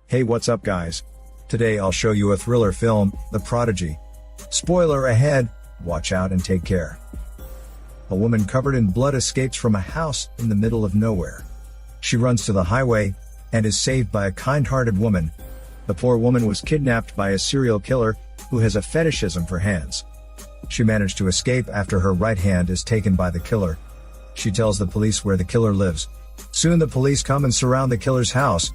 Hey, what's up guys? Today I'll show you a thriller film, The Prodigy. Spoiler ahead, watch out and take care. A woman covered in blood escapes from a house in the middle of nowhere. She runs to the highway and is saved by a kind-hearted woman. The poor woman was kidnapped by a serial killer who has a fetishism for hands. She managed to escape after her right hand is taken by the killer. She tells the police where the killer lives. Soon the police come and surround the killer's house.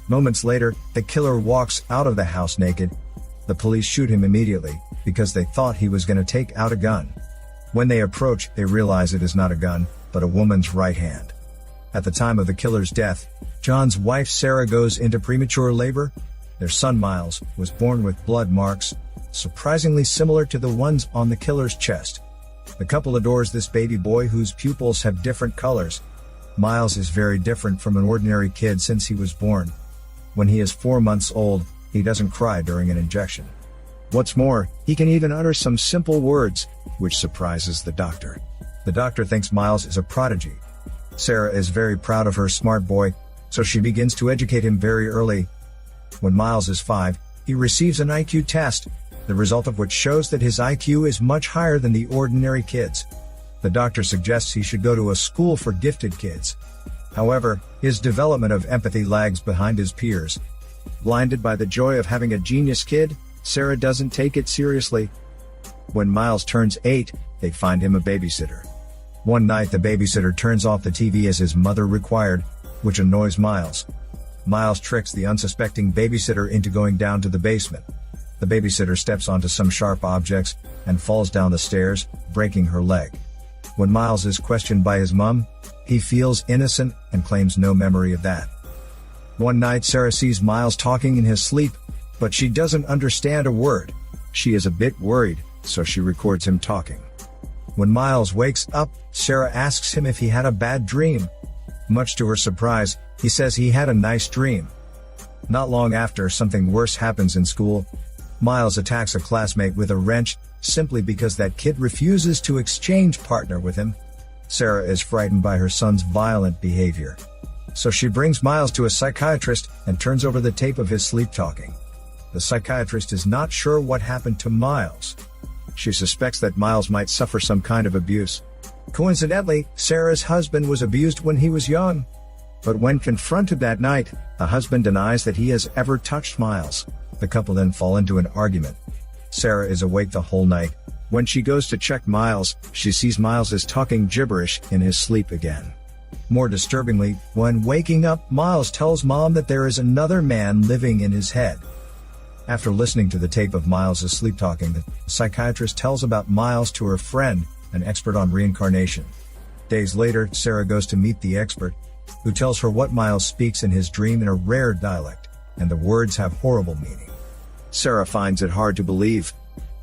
Moments later, the killer walks out of the house naked. The police shoot him immediately, because they thought he was going to take out a gun. When they approach, they realize it is not a gun, but a woman's right hand. At the time of the killer's death, John's wife Sarah goes into premature labor. Their son Miles was born with blood marks, surprisingly similar to the ones on the killer's chest. The couple adores this baby boy whose pupils have different colors. Miles is very different from an ordinary kid since he was born. When he is 4 months old, he doesn't cry during an injection. What's more, he can even utter some simple words, which surprises the doctor. The doctor thinks Miles is a prodigy. Sarah is very proud of her smart boy, so she begins to educate him very early. When Miles is 5, he receives an IQ test, the result of which shows that his IQ is much higher than the ordinary kids. The doctor suggests he should go to a school for gifted kids. However, his development of empathy lags behind his peers. Blinded by the joy of having a genius kid, Sarah doesn't take it seriously. When Miles turns 8, they find him a babysitter. One night the babysitter turns off the TV as his mother required, which annoys Miles. Miles tricks the unsuspecting babysitter into going down to the basement. The babysitter steps onto some sharp objects and falls down the stairs, breaking her leg. When Miles is questioned by his mom, he feels innocent and claims no memory of that. One night Sarah sees Miles talking in his sleep, but she doesn't understand a word. She is a bit worried, so she records him talking. When Miles wakes up, Sarah asks him if he had a bad dream. Much to her surprise, he says he had a nice dream. Not long after, something worse happens in school. Miles attacks a classmate with a wrench, simply because that kid refuses to exchange partner with him. Sarah is frightened by her son's violent behavior. So she brings Miles to a psychiatrist and turns over the tape of his sleep talking. The psychiatrist is not sure what happened to Miles. She suspects that Miles might suffer some kind of abuse. Coincidentally, Sarah's husband was abused when he was young. But when confronted that night, the husband denies that he has ever touched Miles. The couple then fall into an argument. Sarah is awake the whole night. When she goes to check Miles, she sees Miles is talking gibberish in his sleep again. More disturbingly, when waking up, Miles tells Mom that there is another man living in his head. After listening to the tape of Miles' sleep talking, the psychiatrist tells about Miles to her friend, an expert on reincarnation. Days later, Sarah goes to meet the expert, who tells her what Miles speaks in his dream in a rare dialect, and the words have horrible meaning. Sarah finds it hard to believe.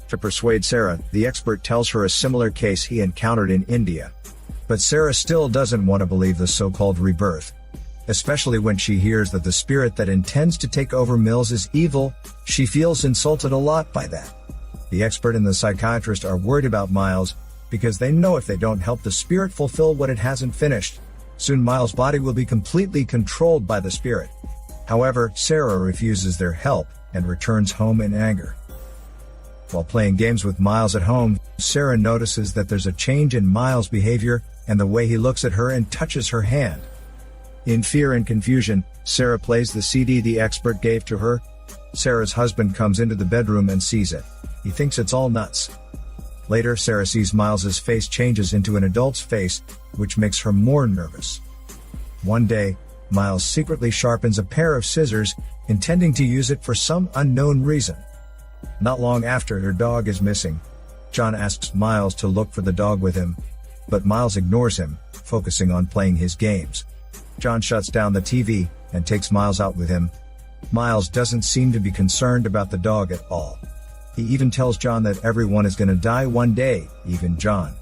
To persuade Sarah, the expert tells her a similar case he encountered in India. But Sarah still doesn't want to believe the so-called rebirth. Especially when she hears that the spirit that intends to take over Mills is evil, she feels insulted a lot by that. The expert and the psychiatrist are worried about Miles, because they know if they don't help the spirit fulfill what it hasn't finished, soon Miles' body will be completely controlled by the spirit. However, Sarah refuses their help and returns home in anger. While playing games with Miles at home, Sarah notices that there's a change in Miles' behavior and the way he looks at her and touches her hand. In fear and confusion, Sarah plays the CD the expert gave to her. Sarah's husband comes into the bedroom and sees it. He thinks it's all nuts. Later, Sarah sees Miles's face changes into an adult's face, which makes her more nervous. One day, Miles secretly sharpens a pair of scissors, intending to use it for some unknown reason. Not long after, her dog is missing. John asks Miles to look for the dog with him, but Miles ignores him, focusing on playing his games. John shuts down the TV and takes Miles out with him. Miles doesn't seem to be concerned about the dog at all. He even tells John that everyone is going to die one day, even John.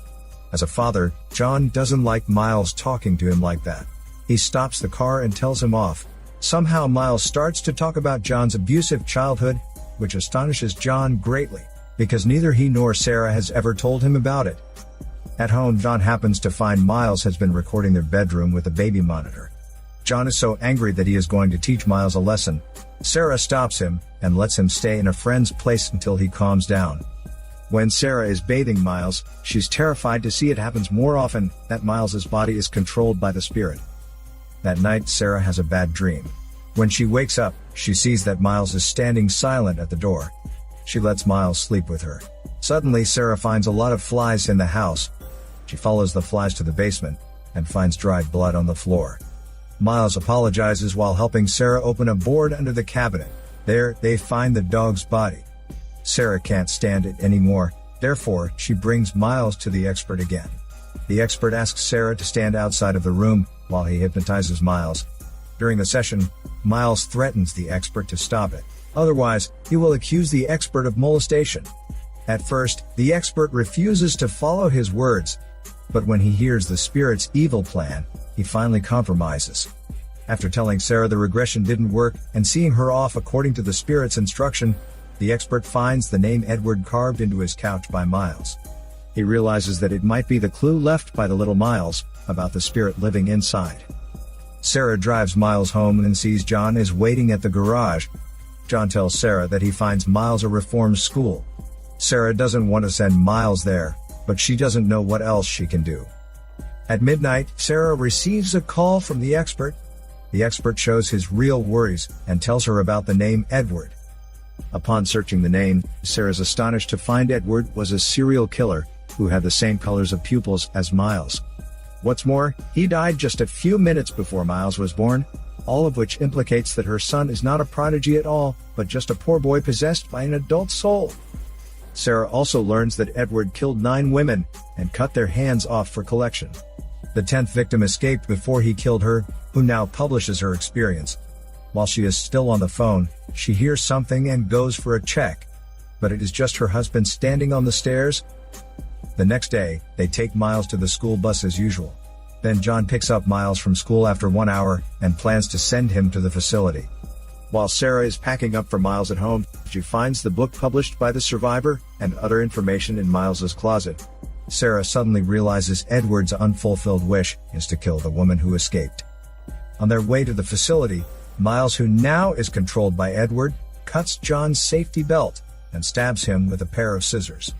As a father, John doesn't like Miles talking to him like that. He stops the car and tells him off. Somehow Miles starts to talk about John's abusive childhood, which astonishes John greatly, because neither he nor Sarah has ever told him about it. At home, John happens to find Miles has been recording their bedroom with a baby monitor. John is so angry that he is going to teach Miles a lesson. Sarah stops him and lets him stay in a friend's place until he calms down. When Sarah is bathing Miles, she's terrified to see it happens more often, that Miles's body is controlled by the spirit. That night, Sarah has a bad dream. When she wakes up, she sees that Miles is standing silent at the door. She lets Miles sleep with her. Suddenly, Sarah finds a lot of flies in the house. She follows the flies to the basement and finds dried blood on the floor. Miles apologizes while helping Sarah open a board under the cabinet. There, they find the dog's body. Sarah can't stand it anymore, therefore, she brings Miles to the expert again. The expert asks Sarah to stand outside of the room while he hypnotizes Miles. During the session, Miles threatens the expert to stop it. Otherwise, he will accuse the expert of molestation. At first, the expert refuses to follow his words, but when he hears the spirit's evil plan, he finally compromises. After telling Sarah the regression didn't work and seeing her off according to the spirit's instruction, the expert finds the name Edward carved into his couch by Miles. He realizes that it might be the clue left by the little Miles about the spirit living inside. Sarah drives Miles home and sees John is waiting at the garage. John tells Sarah that he finds Miles a reform school. Sarah doesn't want to send Miles there, but she doesn't know what else she can do. At midnight, Sarah receives a call from the expert. The expert shows his real worries and tells her about the name Edward. Upon searching the name, Sarah's astonished to find Edward was a serial killer who had the same colors of pupils as Miles. What's more, he died just a few minutes before Miles was born, all of which implicates that her son is not a prodigy at all, but just a poor boy possessed by an adult soul. Sarah also learns that Edward killed 9 women and cut their hands off for collection. The 10th victim escaped before he killed her, who now publishes her experience. While she is still on the phone, she hears something and goes for a check. But it is just her husband standing on the stairs. The next day, they take Miles to the school bus as usual. Then John picks up Miles from school after 1 hour and plans to send him to the facility. While Sarah is packing up for Miles at home, she finds the book published by the survivor and other information in Miles's closet. Sarah suddenly realizes Edward's unfulfilled wish is to kill the woman who escaped. On their way to the facility, Miles, who now is controlled by Edward, cuts John's safety belt and stabs him with a pair of scissors.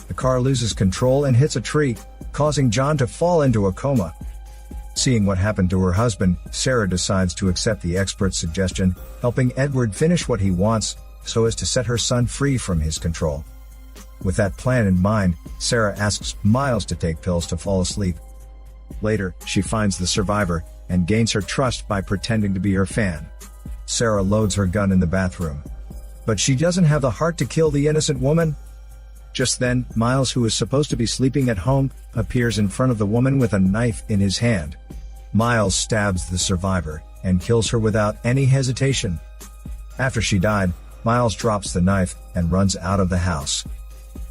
The car loses control and hits a tree, causing John to fall into a coma. Seeing what happened to her husband, Sarah decides to accept the expert's suggestion, helping Edward finish what he wants, so as to set her son free from his control. With that plan in mind, Sarah asks Miles to take pills to fall asleep. Later, she finds the survivor and gains her trust by pretending to be her fan. Sarah loads her gun in the bathroom. But she doesn't have the heart to kill the innocent woman. Just then, Miles, who is supposed to be sleeping at home, appears in front of the woman with a knife in his hand. Miles stabs the survivor and kills her without any hesitation. After she died, Miles drops the knife and runs out of the house.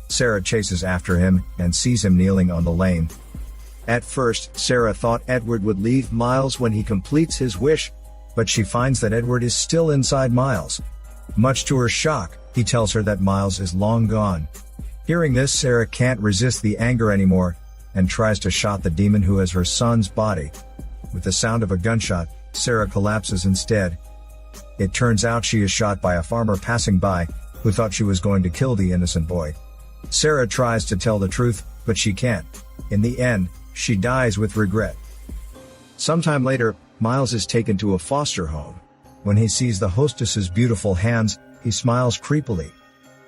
Sarah chases after him and sees him kneeling on the lane. At first, Sarah thought Edward would leave Miles when he completes his wish, but she finds that Edward is still inside Miles. Much to her shock, he tells her that Miles is long gone. Hearing this, Sarah can't resist the anger anymore and tries to shoot the demon who has her son's body. With the sound of a gunshot, Sarah collapses instead. It turns out she is shot by a farmer passing by, who thought she was going to kill the innocent boy. Sarah tries to tell the truth, but she can't. In the end, she dies with regret. Sometime later, Miles is taken to a foster home. When he sees the hostess's beautiful hands, he smiles creepily.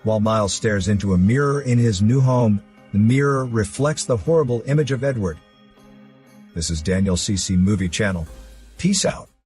While Miles stares into a mirror in his new home, the mirror reflects the horrible image of Edward. This is Daniel CC Movie Channel. Peace out.